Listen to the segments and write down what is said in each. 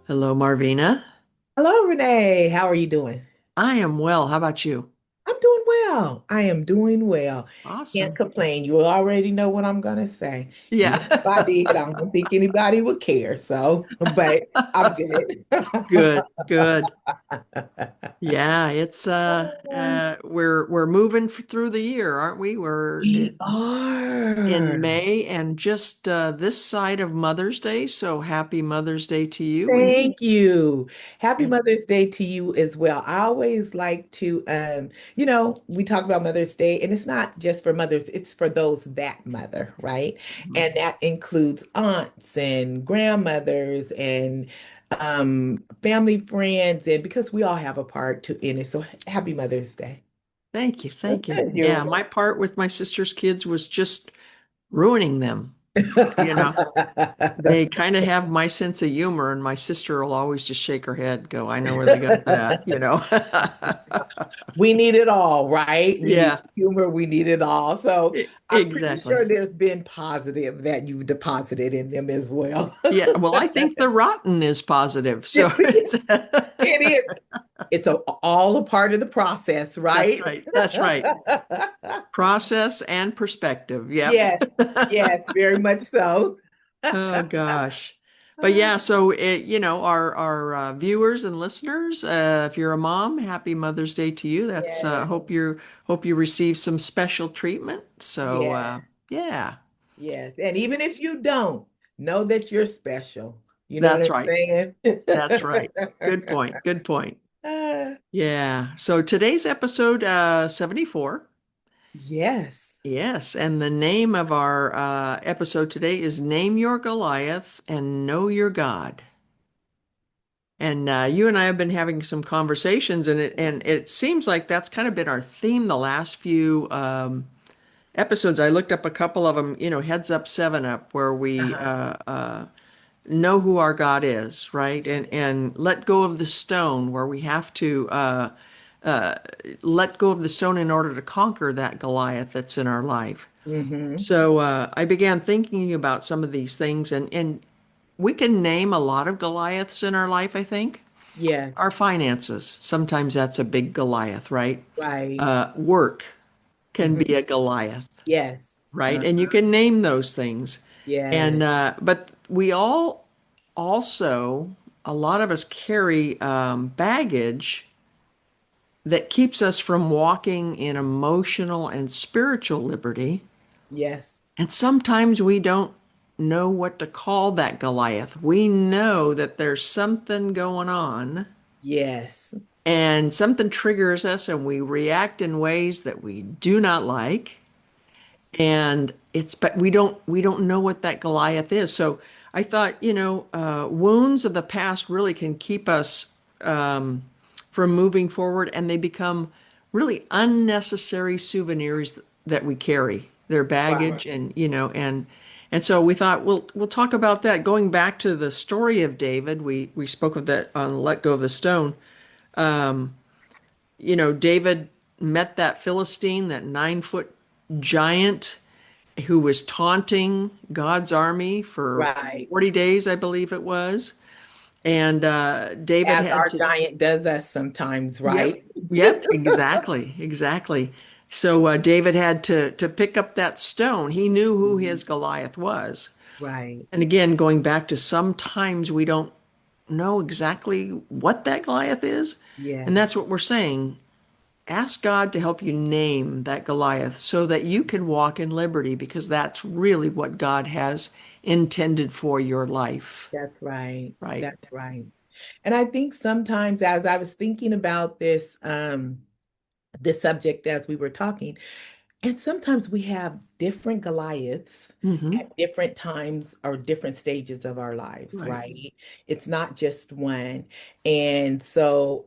Hello, Marvina. Hello, Renee. How are you doing? I am well. How about you? I'm doing well. I am doing well. Can't Awesome. complain. You already know what I'm gonna say. Yeah. Even if I did, I don't think anybody would care. So, but I'm good. Good, good. Yeah, it's we're moving through the year, aren't we? We're We in are. May and just this side of Mother's Day, so happy Mother's Day to you Thank you. Happy and Mother's Day to you as well. I always like to, we talk about Mother's Day, and it's not just for mothers, it's for those that mother, right? Mhm. And that includes aunts and grandmothers and family friends, and because we all have a part to in it. So happy Mother's Day. Thank you, thank you. You're Yeah, my part with my sister's kids was just ruining them, you know. welcome. They kind of have my sense of humor, and my sister will always just shake her head, go, I know where they got that. We need it all, right? We need Yeah, humor, we need it all. So I'm pretty exactly. sure there's been positive that you've deposited in them as well. Yeah, well, I think the rotten is positive. So Yes, it it's is. It's all a part of the process, that's right? right. That's right. Process and perspective. Yep. Yes, yes, very much so. Oh gosh. But yeah, so our viewers and listeners, if you're a mom, happy Mother's Day to you. That's Yes, hope you receive some special treatment. So yes, yeah, yes. And even if you don't, know that you're special. You know what that's I'm right. saying? That's right. Good point. Good point. Uh, Yeah. So today's episode 74. yes. Yes, and the name of our episode today is Name Your Goliath and Know Your God. And you and I have been having some conversations, and it seems like that's kind of been our theme the last few episodes. I looked up a couple of them, Heads Up, Seven Up, where we Uh-huh. know who our God is, right? And let go of the stone, where we have to let go of the stone in order to conquer that Goliath that's in our life. Hmm. So I began thinking about some of these things, and we can name a lot of Goliaths in our life, I think. Yeah, Our finances, sometimes that's a big Goliath, right? right. Work can be Hmm. a Goliath, Yes. right? And you Uh-huh. can name those things. Yes. And but we all also, a lot of us carry baggage that keeps us from walking in emotional and spiritual liberty. Yes. And sometimes we don't know what to call that Goliath. We know that there's something going on Yes. and something triggers us and we react in ways that we do not like. And but we don't know what that Goliath is. So I thought, wounds of the past really can keep us from moving forward, and they become really unnecessary souvenirs that we carry. Their Right. baggage, and so we thought we'll talk about that. Going back to the story of David, we spoke of that on Let Go of the Stone. David met that Philistine, that 9 foot giant who was taunting God's army for Right. 40 days, I believe it was. And David As had our to, giant does us sometimes, yep, right? yep, exactly, exactly. So David had to pick up that stone. He knew who Mhm. his Goliath was. Right. And again, going back to sometimes we don't know exactly what that Goliath is. And Yes. that's what we're saying. Ask God to help you name that Goliath so that you can walk in liberty because that's really what God has intended for your life, That's right. right? That's right. And I think sometimes as I was thinking about this subject as we were talking, and sometimes we have different Goliaths Hmm. at different times or different stages of our lives, Right. right? It's not just one. And so,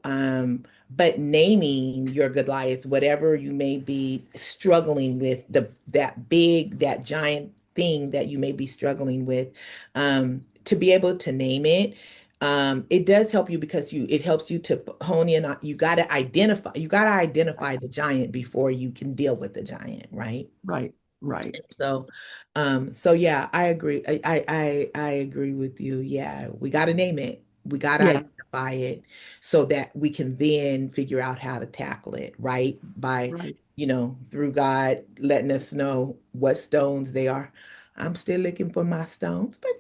but naming your Goliath, whatever you may be struggling with, that giant thing that you may be struggling with, to be able to name it, It does help you because it helps you to hone in on, you got to identify the giant before you can deal with the giant, right? Right, right. So, so yeah, I agree. I agree with you. Yeah, we got to name it. We got to Yeah, identify it so that we can then figure out how to tackle it, right? By, right. through God letting us know what stones they are. I'm still looking for my stones, but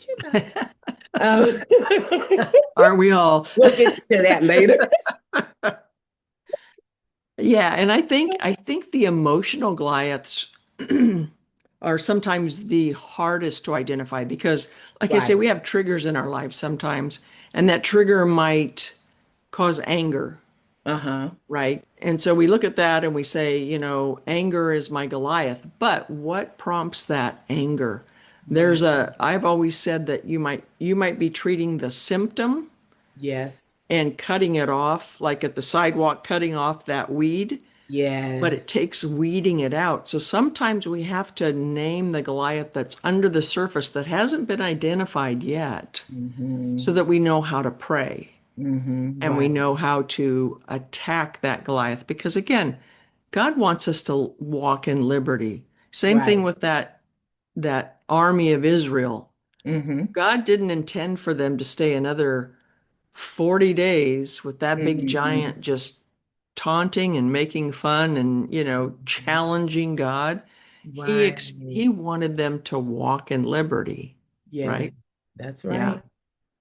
um, Aren't we all? we'll get to that later. Yeah, and I think the emotional Goliaths are sometimes the hardest to identify because, like I say, Right. we have triggers in our lives sometimes, and that trigger might cause anger, Uh-huh. right? And so we look at that and we say, anger is my Goliath. But what prompts that anger? Right. I've always said that you might be treating the symptom Yes. and cutting it off, like at the sidewalk, cutting off that weed, but it Yes. takes weeding it out. So sometimes we have to name the Goliath that's under the surface that hasn't been identified yet so Hmm. that we know how to pray Hmm. and we Right. know how to attack that Goliath. Because again, God wants us to walk in liberty. Same thing Right. with that army of Israel. Hmm. God didn't intend for them to stay another 40 days with that big Hmm. giant just taunting and making fun and, challenging God. Right. He wanted them to walk in liberty, Yeah, right? that's Yeah. right.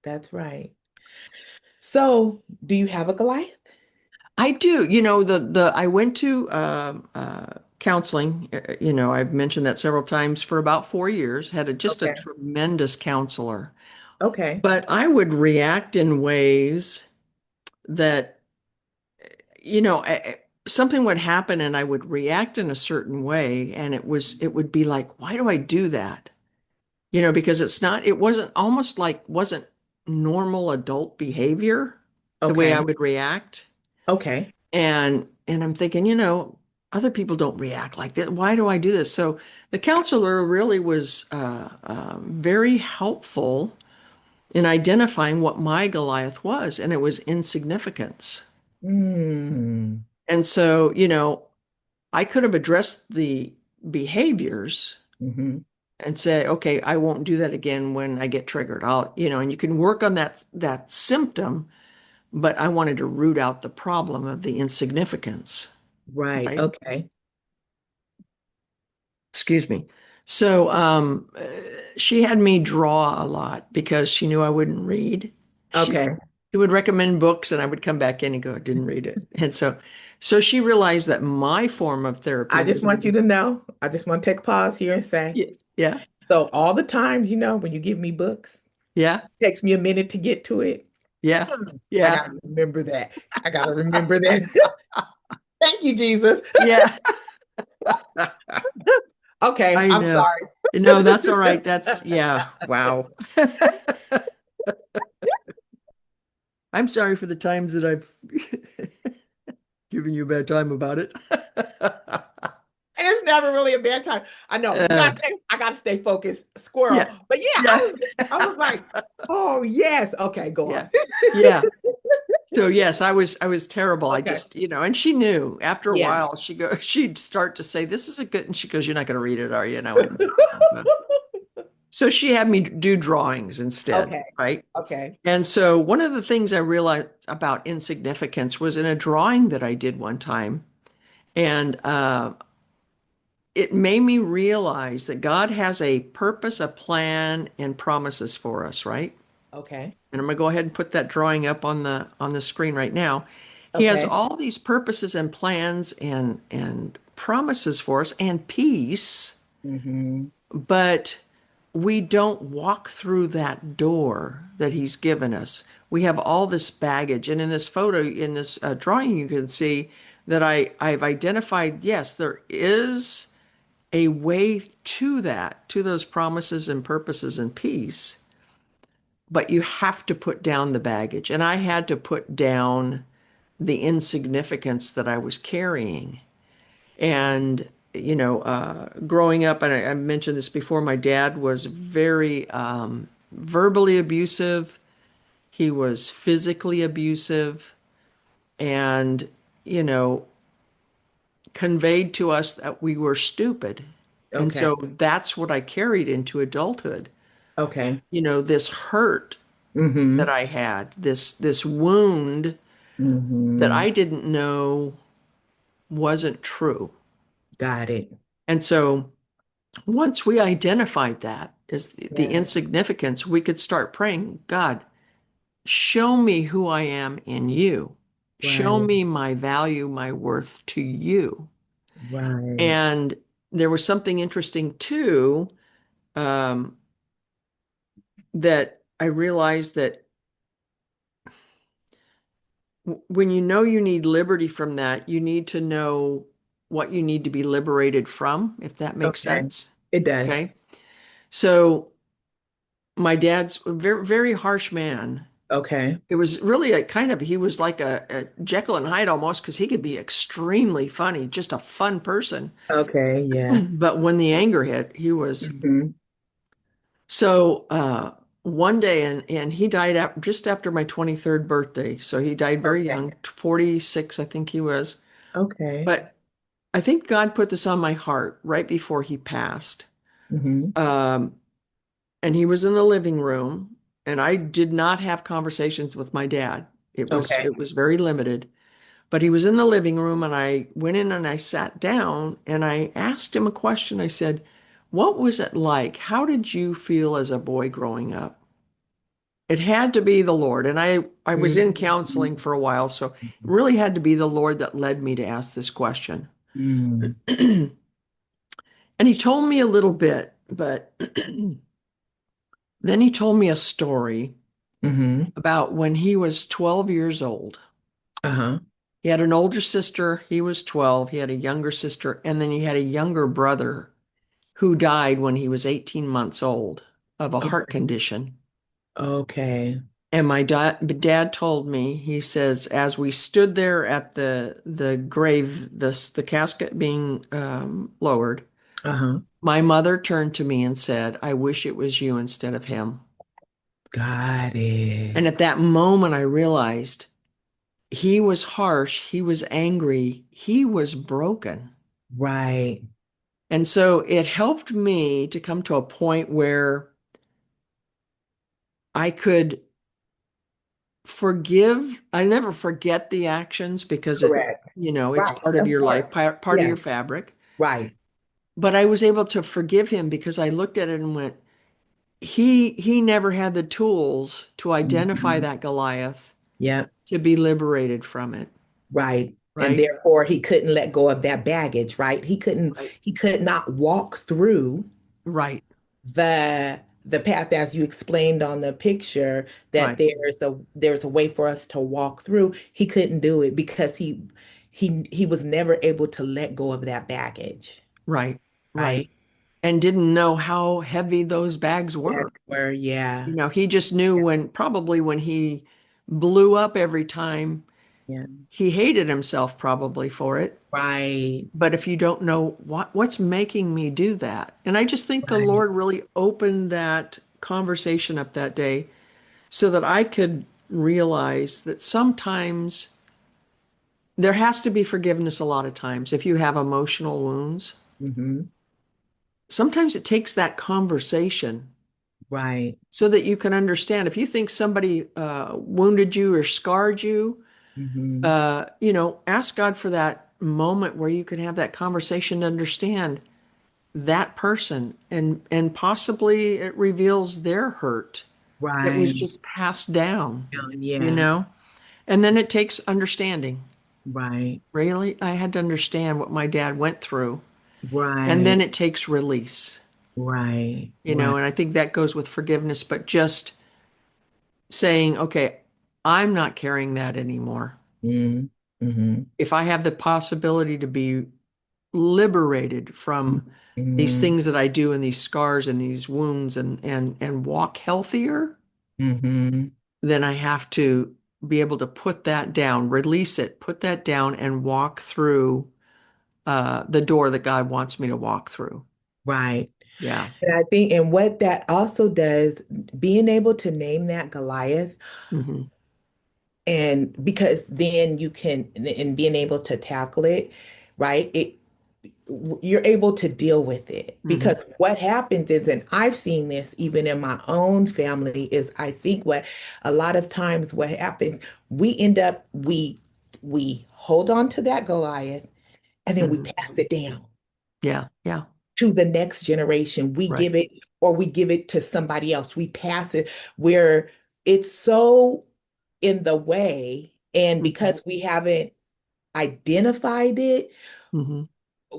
That's right. So, do you have a Goliath? I do. The I went to counseling. I've mentioned that several times for about 4 years. Had just a Okay. tremendous counselor, Okay. but I would react in ways that something would happen and I would react in a certain way, and it would be like, why do I do that? Because it wasn't almost like wasn't normal adult behavior the way I Okay. would react. Okay. And I'm thinking, other people don't react like that. Why do I do this? So the counselor really was very helpful in identifying what my Goliath was, and it was insignificance. Mm. And so, I could have addressed the behaviors Hmm. and say, okay, I won't do that again when I get triggered. And you can work on that symptom, but I wanted to root out the problem of the insignificance, Right. right? Okay. Excuse me. So she had me draw a lot because she knew I wouldn't read. She Okay. she would recommend books and I would come back in and go, I didn't read it. And so she realized that my form of therapy I just was want you to know, I just want to take a pause here and say, yeah, yeah, so all the times, when you give me books, yeah, it takes me a minute to get to it. yeah, I yeah, gotta remember that. I gotta remember that. Thank you, Jesus. yeah. Okay, I I'm know. sorry. No, that's all right. Yeah, wow. I'm sorry for the times that I've given you a bad time about it. And it's never really a bad time. I know Uh, I gotta stay focused, squirrel. yeah, But yeah, yeah, I was like, oh yes. Okay, go yeah, on. yeah. So yes, I was terrible. I Okay. just, and she knew after a Yeah. while she'd start to say, "This is a good," and she goes, "You're not going to read it, are you?" And I went, "No." So she had me do drawings instead, Okay. right? Okay. And so one of the things I realized about insignificance was in a drawing that I did one time, and it made me realize that God has a purpose, a plan, and promises for us, right? Okay. And I'm going to go ahead and put that drawing up on the screen right now. He has Okay. all these purposes and plans and promises for us and peace, Hmm. but we don't walk through that door that he's given us. We have all this baggage. And in this photo, in this drawing, you can see that I've identified, yes, there is a way to that, to those promises and purposes and peace, but you have to put down the baggage. And I had to put down the insignificance that I was carrying. And, growing up, and I mentioned this before, my dad was very verbally abusive. He was physically abusive and, you know, conveyed to us that we were stupid. And Okay. so that's what I carried into adulthood. Okay. This hurt that Mm-hmm. I had, this wound that Mm-hmm. I didn't know wasn't true. Got it. And so once we identified that as the Yeah. insignificance, we could start praying, God, show me who I am in you. Show Right. me my value, my worth to you. Right. And there was something interesting too, um, that I realized that when you know you need liberty from that, you need to know what you need to be liberated from, if that makes Okay. sense. It does. Okay. So my dad's a very, very harsh man. Okay. It was really a kind of, he was like a Jekyll and Hyde almost because he could be extremely funny, just a fun person. Okay. Yeah. But when the anger hit, he was Mm-hmm. so one day, and he died just after my 23rd birthday. So he died very Okay. young, 46, I think he was. Okay. But I think God put this on my heart right before he passed. Mm-hmm. Um, and he was in the living room, and I did not have conversations with my dad. It was Okay. it was very limited. But he was in the living room, and I went in and I sat down and I asked him a question. I said, "What was it like? How did you feel as a boy growing up?" It had to be the Lord. And I was in Mm-hmm. counseling for a while, so it really had to be the Lord that led me to ask this question. Mm-hmm. And he told me a little bit, but then he told me a story Mm-hmm. about when he was 12 years old. Uh-huh. He had an older sister, he was 12, he had a younger sister, and then he had a younger brother who died when he was 18 months old of a heart Okay. condition. Okay. And my dad told me, he says, as we stood there at the grave, the casket being lowered, Uh-huh. my mother turned to me and said, I wish it was you instead of him. Got it. And at that moment, I realized he was harsh, he was angry, he was broken. Right. And so it helped me to come to a point where I could forgive. I never forget the actions because Correct. it's Right. part of Of your course. life, part of Yeah. your fabric. Right. But I was able to forgive him because I looked at it and went, he never had the tools to identify Mm-hmm. that Goliath Yep. to be liberated from it, Right. And right? therefore he couldn't let go of that baggage, right? Right. He could not walk through Right. the path as you explained on the picture that Right. there's a way for us to walk through. He couldn't do it because he was never able to let go of that baggage, Right. Right. right? And didn't know how heavy those bags That's were. where, yeah. He just knew Yeah. probably when he blew up every time, Yeah. he hated himself probably for it. Right. But if you don't know what's making me do that, and I just think the Right. Lord really opened that conversation up that day so that I could realize that sometimes there has to be forgiveness a lot of times if you have emotional wounds. Hmm. Sometimes it takes that conversation Right. so that you can understand. If you think somebody wounded you or scarred you, Hmm. ask God for that moment where you can have that conversation to understand that person, and possibly it reveals their hurt that was Right. just passed down, you Yeah. know? And then it takes understanding. Right. Really, I had to understand what my dad went through. And Right. then it takes release, Right. Right. and I think that goes with forgiveness, but just saying, okay, I'm not carrying that anymore. Mm-hmm. Mm-hmm. If I have the possibility to be liberated from these Mm-hmm. things that I do and these scars and these wounds and walk healthier, Mm-hmm. then I have to be able to put that down, release it, put that down, and walk through the door that God wants me to walk through. Right. Yeah. And I think, and what that also does, being able to name that Goliath, Hmm. and because then you can, and being able to tackle it, right? You're able to deal with it Hmm. because what happens is, and I've seen this even in my own family, is I think what a lot of times what happens, we end up, we hold on to that Goliath and then we Hmm. pass it down Yeah. Yeah. to the next generation. We Right. give it, or we give it to somebody else. We pass it where it's so in the way. And Hmm. because we haven't identified it, Hmm.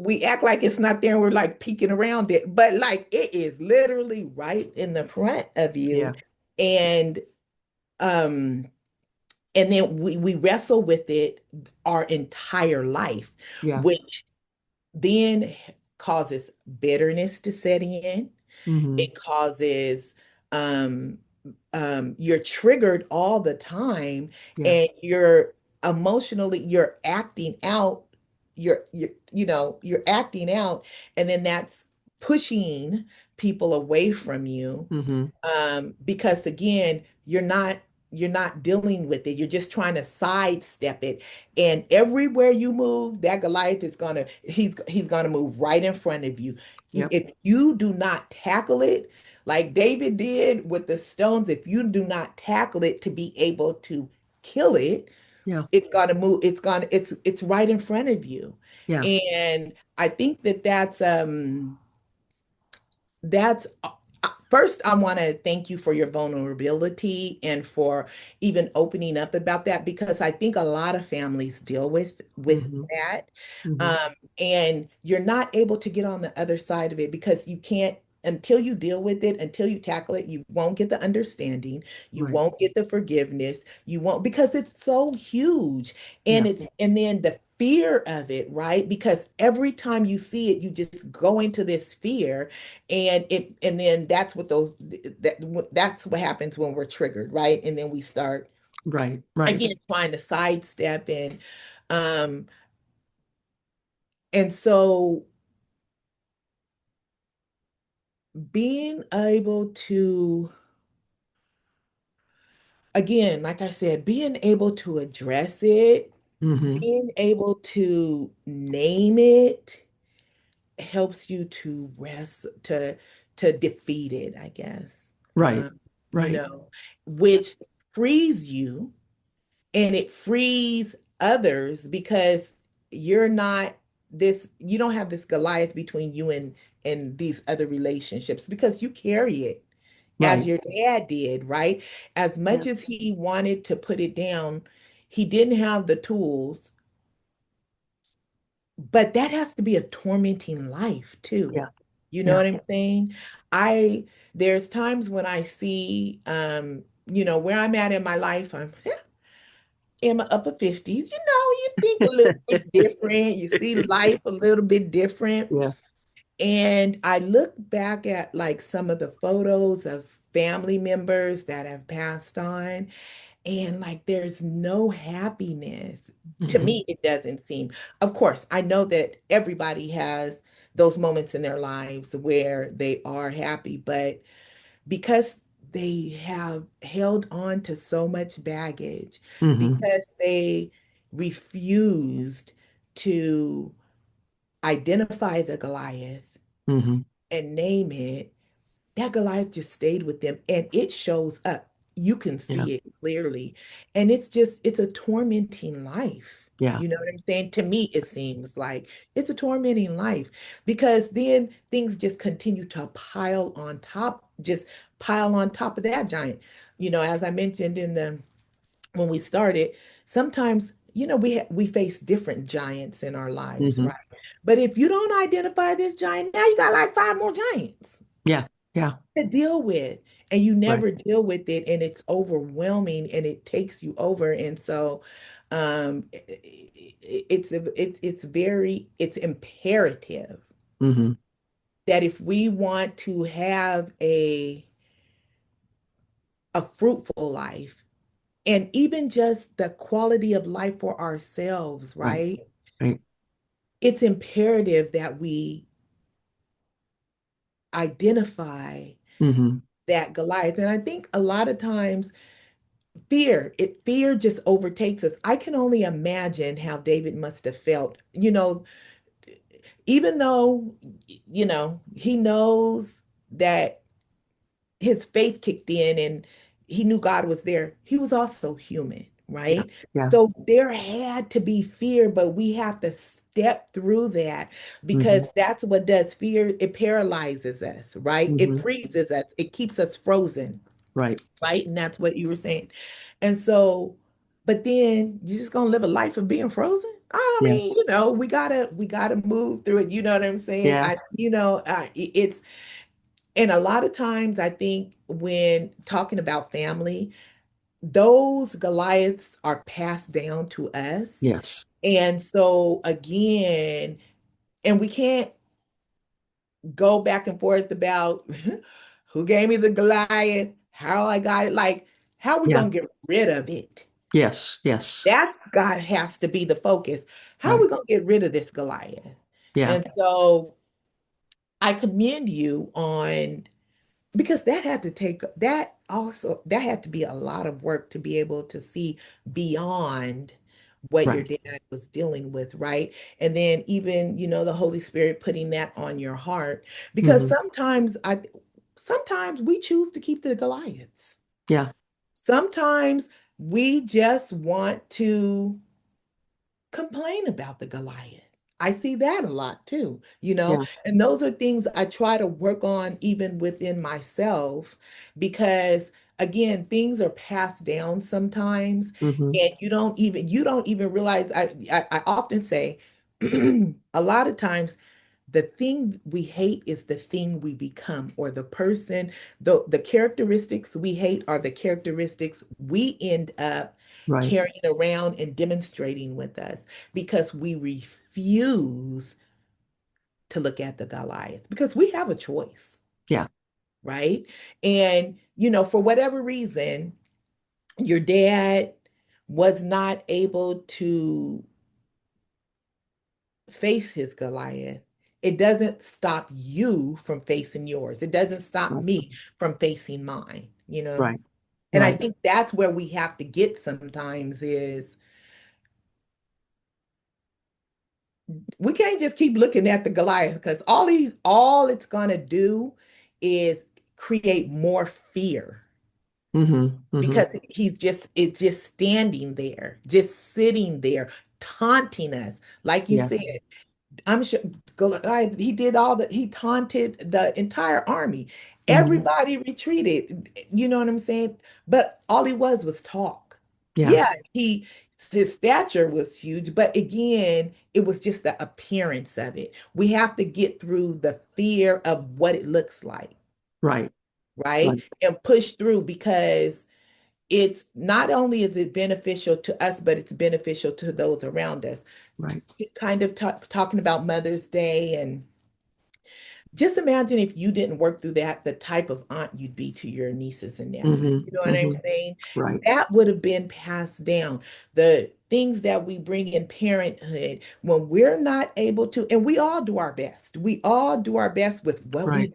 we act like it's not there and we're like peeking around it. But like it is literally right in the front of you. Yeah. And um and then we wrestle with it our entire life, Yeah. which then causes bitterness to set in. Hmm. It causes um you're triggered all the time, Yeah. and you're emotionally, you're acting out, you're acting out, and then that's pushing people away from you, Hmm. because again, you're not dealing with it. You're just trying to sidestep it. And everywhere you move, that Goliath is gonna he's gonna move right in front of you. Yep. If you do not tackle it, like David did with the stones, if you do not tackle it to be able to kill it, Yeah. it's gonna move, it's right in front of you. Yeah. And I think that that's first, I want to thank you for your vulnerability and for even opening up about that, because I think a lot of families deal with Hmm. that. Hmm. And you're not able to get on the other side of it because you can't, until you deal with it, until you tackle it, you won't get the understanding, you Right. won't get the forgiveness, you won't, because it's so huge. And Yeah. and then the fear of it, right? Because every time you see it, you just go into this fear, and then that's what happens when we're triggered, right? And then we start Right. Right. again trying to sidestep, um and so being able to, again, like I said, being able to address it, Hmm. being able to name it helps you to rest, to defeat it, I guess. Right. Right. Yeah. Which frees you, and it frees others, because you don't have this Goliath between you and these other relationships, because you carry it as Right. your dad did, right? As Yeah. much as he wanted to put it down, he didn't have the tools. But that has to be a tormenting life too. Yeah. You know Yeah. what I'm saying? I There's times when I see where I'm at in my life, I'm in my upper 50s. You think a little bit different, you see life a little bit different. Yeah. And I look back at like some of the photos of family members that have passed on, and like there's no happiness. To Hmm. me, it doesn't seem. Of course, I know that everybody has those moments in their lives where they are happy, but because they have held on to so much baggage, Hmm. because they refused to identify the Goliath Hmm. and name it, that Goliath just stayed with them, and it shows up. You can Yeah. see it clearly. And it's a tormenting life. Yeah. You know what I'm saying? To me, it seems like it's a tormenting life, because then things just continue to pile on top of that giant. As I mentioned when we started, sometimes, we face different giants in our lives, Hmm. right? But if you don't identify this giant, now you got like five more giants Yeah. Yeah. to deal with, and you Right. never deal with it, and it's overwhelming and it takes you over. And so it's imperative Hmm. that if we want to have a fruitful life, and even just the quality of life for ourselves, Right. right? Right. It's imperative that we identify Hmm. that Goliath. And I think a lot of times fear just overtakes us. I can only imagine how David must have felt. Even though, he knows that his faith kicked in and he knew God was there, he was also human, Yeah. right? Yeah. So there had to be fear, but we have to step through that Hmm. because that's what does fear. It paralyzes us, right? It Hmm. freezes us, it keeps us frozen, Right. right? And that's what you were saying. And so, but then you're just gonna live a life of being frozen. I Yeah. mean, we gotta move through it. You know what I'm saying? Yeah. It's and a lot of times I think when talking about family, those Goliaths are passed down to us. Yes. And so again, and we can't go back and forth about who gave me the Goliath, how I got it. Like, how are we Yeah. going to get rid of it? Yes. Yes. That God has to be the focus. How are Right. we going to get rid of this Goliath? Yeah. And so I commend you on because that had to be a lot of work to be able to see beyond what your Right. dad was dealing with, right? And then even, the Holy Spirit putting that on your heart because Hmm. sometimes we choose to keep the Goliaths. Yeah. Sometimes we just want to complain about the Goliath. I see that a lot too, Yeah. and those are things I try to work on even within myself because again, things are passed down sometimes Hmm. and you don't even realize I often say a lot of times the thing we hate is the thing we become, or the person, the characteristics we hate are the characteristics we end up Right. carrying around and demonstrating with us because we refuse to look at the Goliath because we have a choice, Yeah. right? And, for whatever reason, your dad was not able to face his Goliath, it doesn't stop you from facing yours. It doesn't stop Right. me from facing mine. Right. And I Right. think that's where we have to get sometimes is we can't just keep looking at the Goliath because all it's gonna do is create more fear Hmm. Hmm. because it's just standing there, just sitting there, taunting us. Like you Yeah. said, I'm sure Goliath, he taunted the entire army. Hmm. Everybody retreated. You know what I'm saying? But all he was talk. Yeah. Yeah, his stature was huge, but again, it was just the appearance of it. We have to get through the fear of what it looks like, Right. right? Right. And push through because it's not only is it beneficial to us, but it's beneficial to those around us. Right. Kind of talking about Mother's Day and just imagine if you didn't work through that, the type of aunt you'd be to your nieces and nephews. Hmm. You know what I'm Hmm. saying? Right. That would have been passed down. The things that we bring in parenthood when we're not able to, and we all do our best. We all do our best with what Right. we,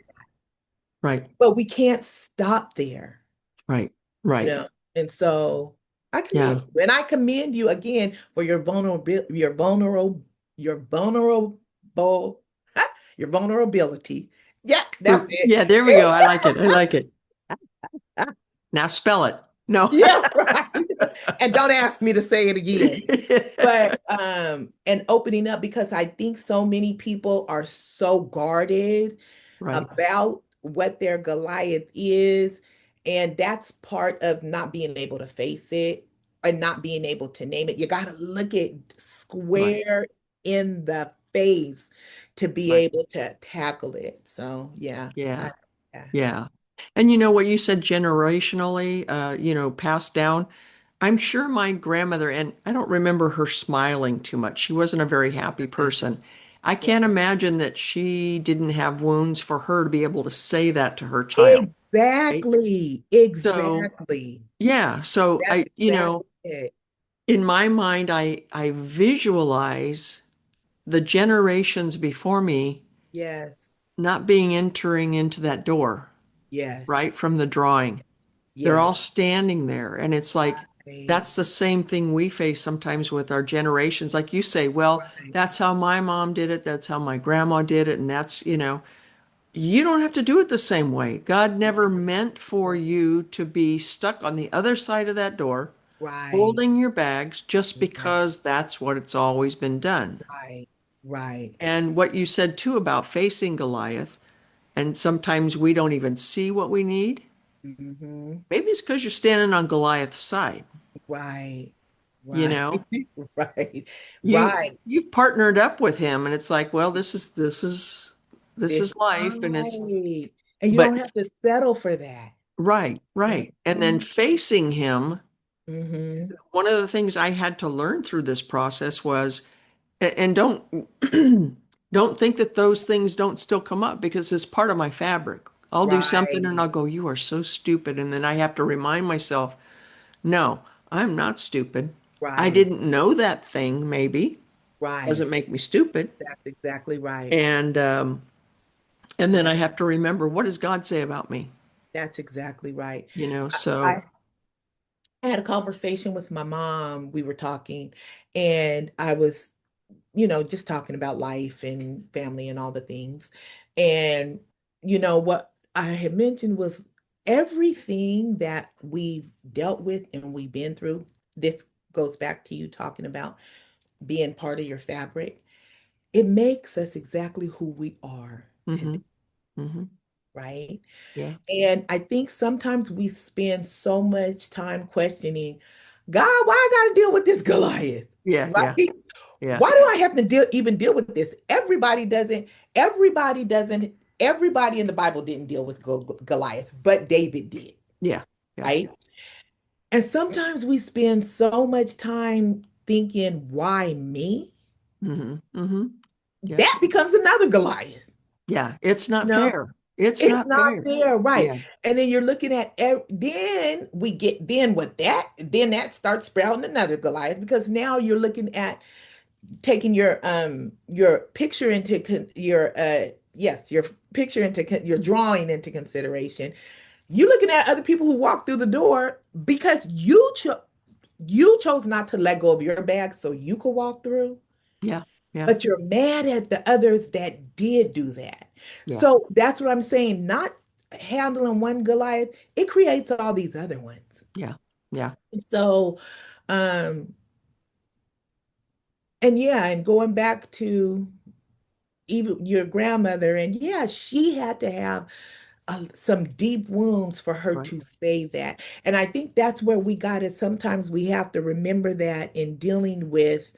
Right. but we can't stop there, Right. you Right. know? And so Yeah. I commend you again for your vulnerable, your vulnerability. Yeah, that's it. Yeah, there we go. I like it. I like it. Now spell it. No. Yeah, right. And don't ask me to say it again. But and opening up because I think so many people are so guarded Right. about what their Goliath is. And that's part of not being able to face it and not being able to name it. You got to look it Right. square in the face to be Right. able to tackle it. So, yeah. Yeah. Yeah. Yeah. And you know what you said generationally, passed down. I'm sure my grandmother, and I don't remember her smiling too much. She wasn't a very happy person. I Yeah. can't imagine that she didn't have wounds for her to be able to say that to her child. Right? Exactly. So, Exactly. yeah. So That's exactly it. in my mind, I visualize the generations before me Yes. not being entering into that door, Yes. right from the drawing. They're Yes. all standing there. And it's like, Right. that's the same thing we face sometimes with our generations. Like you say, well, Right. that's how my mom did it. That's how my grandma did it. And that's, you don't have to do it the same way. God never meant for you to be stuck on the other side of that door, Right. holding your bags just Right. because that's what it's always been done. Right. Right. And what you said too about facing Goliath, and sometimes we don't even see what we need. Hmm. Maybe it's because you're standing on Goliath's side. Right. You Right. know, Right. you Right. you've partnered up with him, and it's like, well, this is This life, and it's right. And you but don't have to settle for that. right, right, and then Mhm. facing him. Mhm. One of the things I had to learn through this process was, and don't don't think that those things don't still come up because it's part of my fabric. I'll do something and Right. I'll go, you are so stupid. And then I have to remind myself, no, I'm not stupid. I Right. didn't know that thing, maybe. Right. Doesn't make me stupid. That's exactly right. And then That I have to remember, what does God say about me? that's exactly right. So I had a conversation with my mom. We were talking, and I was, just talking about life and family and all the things. And, what I had mentioned was everything that we've dealt with and we've been through. This goes back to you talking about being part of your fabric. It makes us exactly who we are today, hmm hmm right? yeah, And I think sometimes we spend so much time questioning, God, why I got to deal with this Goliath? yeah, yeah, Right? yeah, Why do I have to even deal with this? Everybody doesn't, everybody in the Bible didn't deal with Goliath, but David did, yeah, yeah. right? And sometimes we spend so much time thinking, why me? Yeah. That becomes another Goliath. Yeah, it's You not know, fair. It's it's not not fair. there, right? Yeah, And then you're looking at then we get then what that then that starts sprouting another Goliath because now you're looking at taking your picture into your yes your picture into your drawing into consideration. You're looking at other people who walk through the door because you chose not to let go of your bag so you could walk through, yeah, yeah, but you're mad at the others that did do that. yeah, So that's what I'm saying. Not handling one Goliath, it creates all these other ones. yeah, yeah. So, um, and yeah, and going back to even your grandmother, and yeah, she had to have some deep wounds for her Right. to say that. And I think that's where we got it. Sometimes we have to remember that in dealing with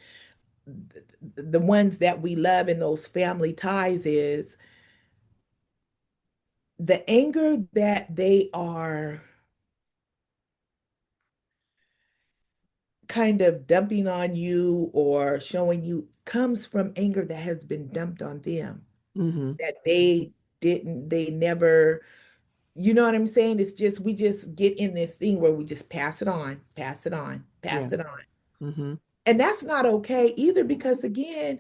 the ones that we love in those family ties is the anger that they are kind of dumping on you or showing you comes from anger that has been dumped on them hmm that they never, you know what I'm saying? It's just, we just get in this thing where we just pass it on, pass it on, Yeah. pass it on. hmm And that's not okay either because, again,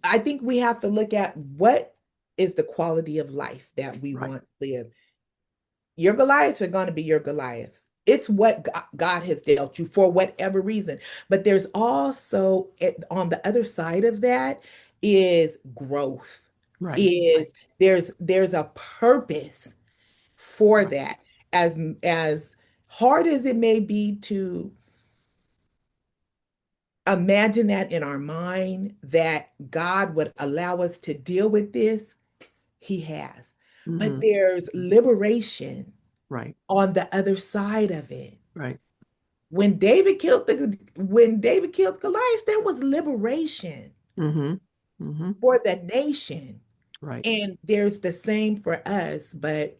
I think we have to look at what is the quality of life that we Right. want to live. Your Goliaths are going to be your Goliaths. It's what God has dealt you for whatever reason. But there's also on the other side of that is growth. Right. Right. Is there's a purpose for Right. that. As hard as it may be to imagine that in our mind that God would allow us to deal with this, he has. But hmm there's liberation Right. on the other side of it. Right. When David killed Goliath, there was liberation hmm hmm for the nation. Right. And there's the same for us, but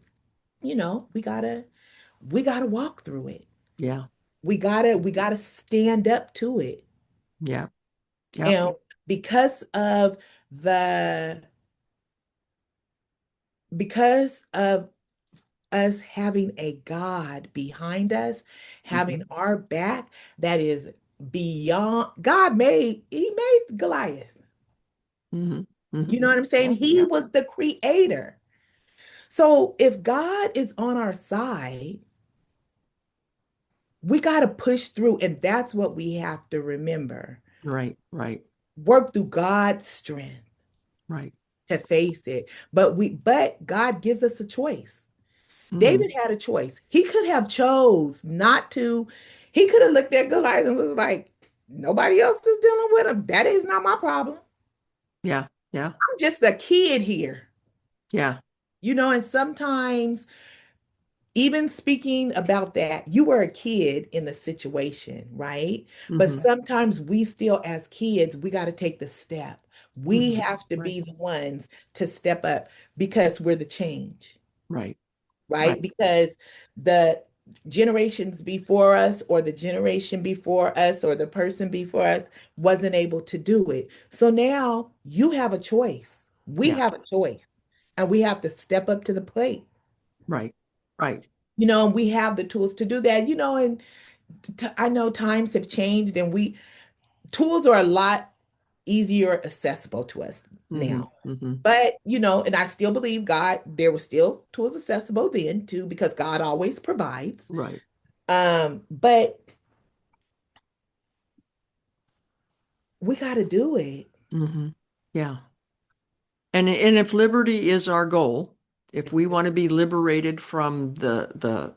we gotta walk through it. Yeah. We gotta stand up to it. Yeah. Yeah. And because of the because of us having a God behind us, having hmm our back that is beyond. He made Goliath. hmm You Hmm. know what I'm saying? Yeah, He yeah, was the creator. So if God is on our side, we got to push through. And that's what we have to remember. right, right, Work through God's strength right. to face it. But God gives us a choice. Hmm. David had a choice. He could have chose not to. He could have looked at Goliath and was like, nobody else is dealing with him. That is not my problem. Yeah, yeah, I'm just a kid here. yeah. And sometimes even speaking about that, you were a kid in the situation, right? But Hmm. sometimes we still, as kids, we got to take the step. We Hmm. have to Right, be the ones to step up because we're the change, right, right? right. Because the generations before us, or the generation before us, or the person before us wasn't able to do it. So now you have a choice. We Yeah, have a choice, and we have to step up to the plate. right, right. And we have the tools to do that, and I know times have changed, and tools are a lot easier accessible to us Hmm. now. Hmm. But, and I still believe there were still tools accessible then too, because God always provides. Right. But we got to do it. Hmm. Yeah. And if liberty is our goal, if we want to be liberated from the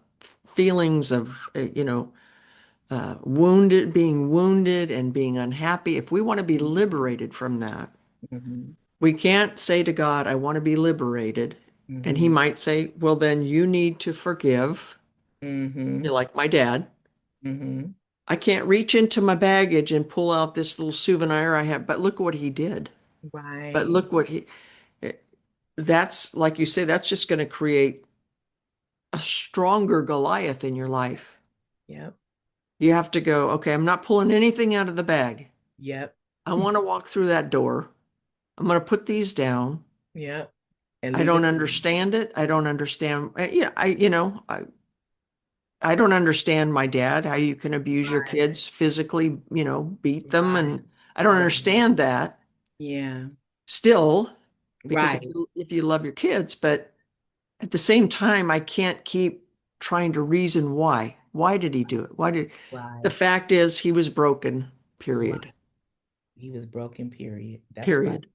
feelings of being wounded and being unhappy, if we want to be liberated from that, Mhm, we can't say to God, I want to be liberated. And he mhm, might say, well, then you need to forgive. You're mhm, like my dad. mhm. I can't reach into my baggage and pull out this little souvenir I have, but look what he did. But Right. look what that's like you say, that's just going to create a stronger Goliath in your life. Yep. You have to go, okay, I'm not pulling anything out of the bag. Yep. I want to walk through that door. I'm going to put these down. Yep. And I leave it don't alone. understand it. I don't understand. Yeah, I don't understand my dad, how you can abuse your Right. kids physically, beat them. Right. And I don't Right. understand that Yeah. still, because Right. if you love your kids, but at the same time, I can't keep trying to reason why. Why did he do it? The Right. fact is he was broken, Right. period, He was broken, period. That's right. period.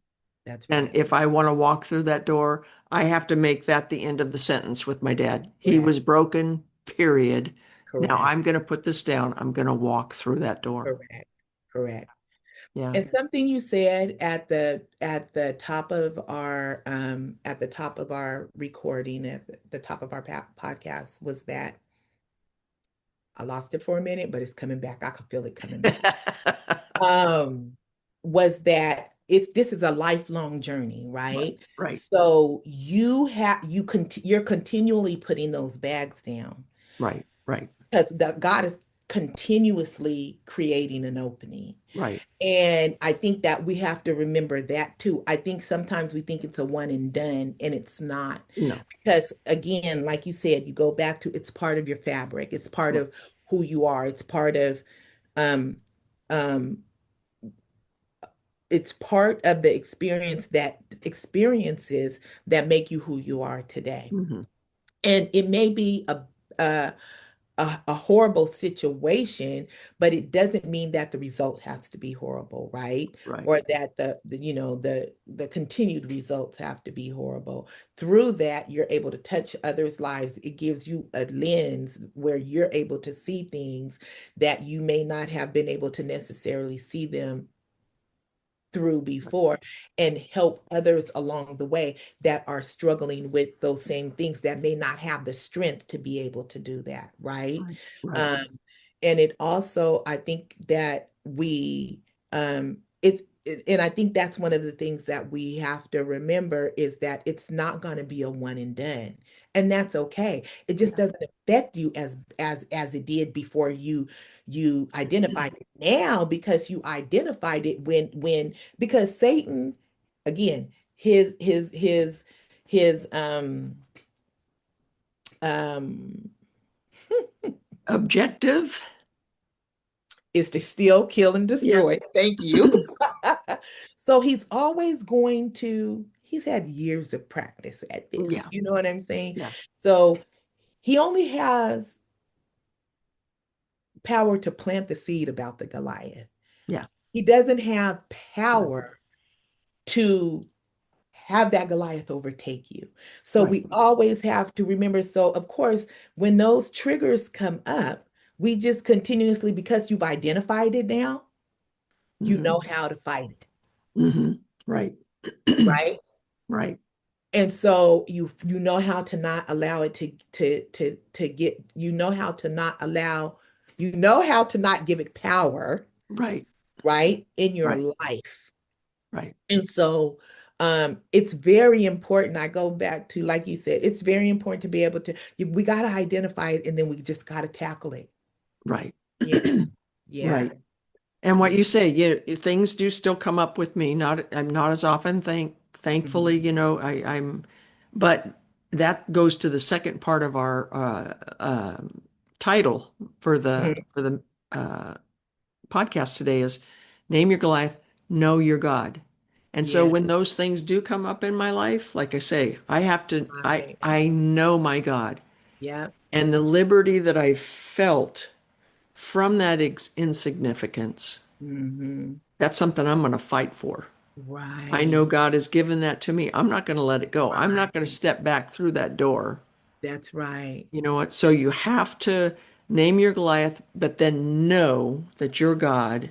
That's And right. if I want to walk through that door, I have to make that the end of the sentence with my dad. He Correct. was broken, period. Now Correct. I'm going to put this down. I'm going to walk through that door. Correct. Correct. Yeah. And something you said at the top of our recording, at the top of our podcast, was that I lost it for a minute, but it's coming back. I could feel it coming back. Um, was that this is a lifelong journey, Right, right? right, So you're continually putting those bags down, right, right, because God is continuously creating an opening. right. And I think that we have to remember that too. I think sometimes we think it's a one and done, and it's not. No, Because again, like you said, you go back to, it's part of your fabric, it's part right, of who you are, um um it's part of the experiences that make you who you are today. hmm, And it may be a a horrible situation, but it doesn't mean that the result has to be horrible, right? right, Or that the continued results have to be horrible. Through that, you're able to touch others' lives. It gives you a lens where you're able to see things that you may not have been able to necessarily see them through before, and help others along the way that are struggling with those same things, that may not have the strength to be able to do that, right? right, right, Um, and it also, I think that and I think that's one of the things that we have to remember, is that it's not going to be a one and done. And that's okay. It just yeah, doesn't affect you as it did before you identified it now, because you identified it because Satan, again, his um objective. is to steal, kill, and Yeah. destroy. Thank you. So he's always he's had years of practice at this. Yeah. You know what I'm saying? Yeah. So he only has power to plant the seed about the Goliath. Yeah. He doesn't have Right. power to have that Goliath overtake you. So Right. we always have to remember. So, of course, when those triggers come up, we just continuously, because you've identified it now, you Hmm. know how to fight it, Hmm. Right. right? Right. And so you know how to not allow it to get, you know how to not allow, you know how to not give it power, Right. right, in your Right. life. Right. And so it's very important. I go back to, like you said, it's very important to be able to, we got to identify it and then we just got to tackle it. Right. Yeah. Yeah. Right. And what Yeah. you say, things do still come up with me. I'm not as often, thankfully, Mhm. but that goes to the second part of our title Mhm. for the uh, podcast today is name your Goliath, know your God. And so Yeah. when those things do come up in my life, like I say, Right. I know my God, Yeah. and the liberty that I felt from that insignificance, Hmm. that's something I'm going to fight for. I know Right. God has given that to me. I'm not going to let it go. I'm not going to Right. step back through that door. That's right. You know what? So you have to name your Goliath, but then know that your God,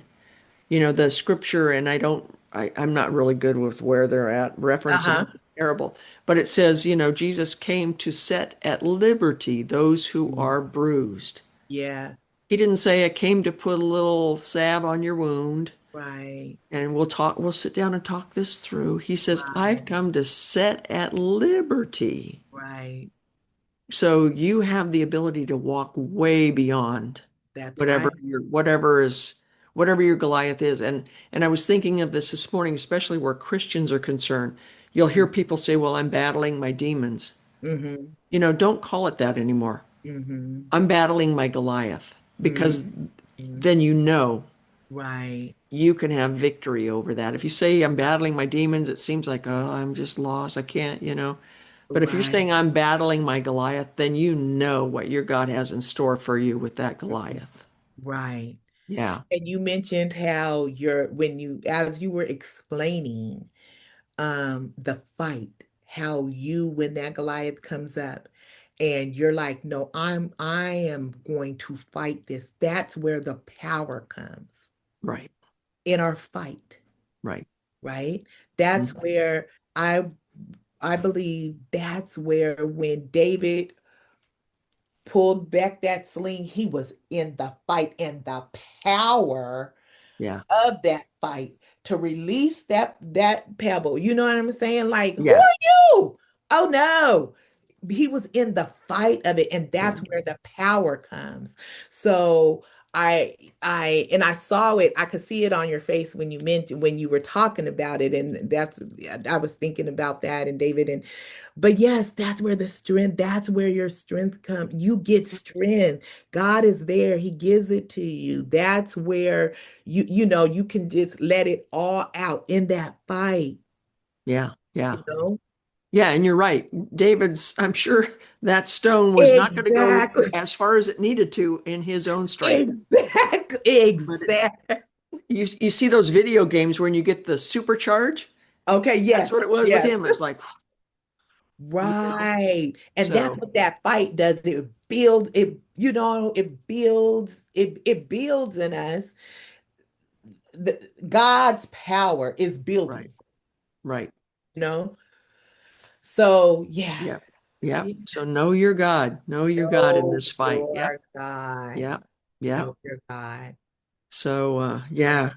the scripture, and I'm not really good with where they're at referencing. Uh-huh. It's terrible. But it says, Jesus came to set at liberty those who Mhm. are bruised. Yeah. He didn't say, I came to put a little salve on your wound Right. and we'll sit down and talk this through. He says, I've Right. come to set at liberty. Right. So you have the ability to walk way beyond That's whatever right. whatever your Goliath is. And I was thinking of this morning, especially where Christians are concerned. You'll hear people say, well, I'm battling my demons. Mm-hmm. Don't call it that anymore. Mm-hmm. I'm battling my Goliath because Mm-hmm. then Right. you can have victory over that. If you say I'm battling my demons, it seems like, oh, I'm just lost. I can't. But if you're Right. saying I'm battling my Goliath, then you know what your God has in store for you with that Goliath. Right. Yeah, And you mentioned how as you were explaining the fight, how when that Goliath comes up and you're like, no, I am going to fight this. That's where the power comes right, in our fight, right. right? That's Mhm. where I I believe that's where when David pulled back that sling, he was in the fight, and the power Yeah, of that fight to release that pebble. You know what I'm saying? Like, who yeah, are you? Oh no. He was in the fight of it, and yeah, that's where the power comes. So I saw it, I could see it on your face when you were talking about it, and I was thinking about that and David, and but yes, that's where your strength comes. You get strength. God is there. He gives it to you. That's where you can just let it all out in that fight, yeah, yeah. you know? Yeah, and you're right. I'm sure that stone was not going to go Exactly. as far as it needed to in his own strength. Exactly. But Exactly. you see those video games when you get the supercharge? Okay, That's what yes, it was with yes. him. It was like, Right. And that's so what that fight does. It builds it builds in us. God's power is right, building, right. you know? So yeah. Yeah. Yeah. Yeah. So know your God. Know your God in Know this fight. Yep. your God. Yep. Yep. Know your God. So Yeah. yeah.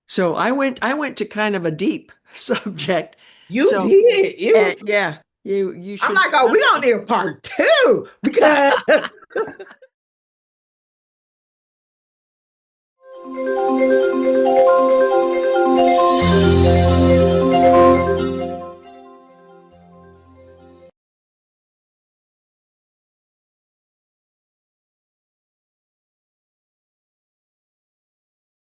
So I went to kind of a deep subject. You So did. yeah, you I'm should like, oh, we on there part two because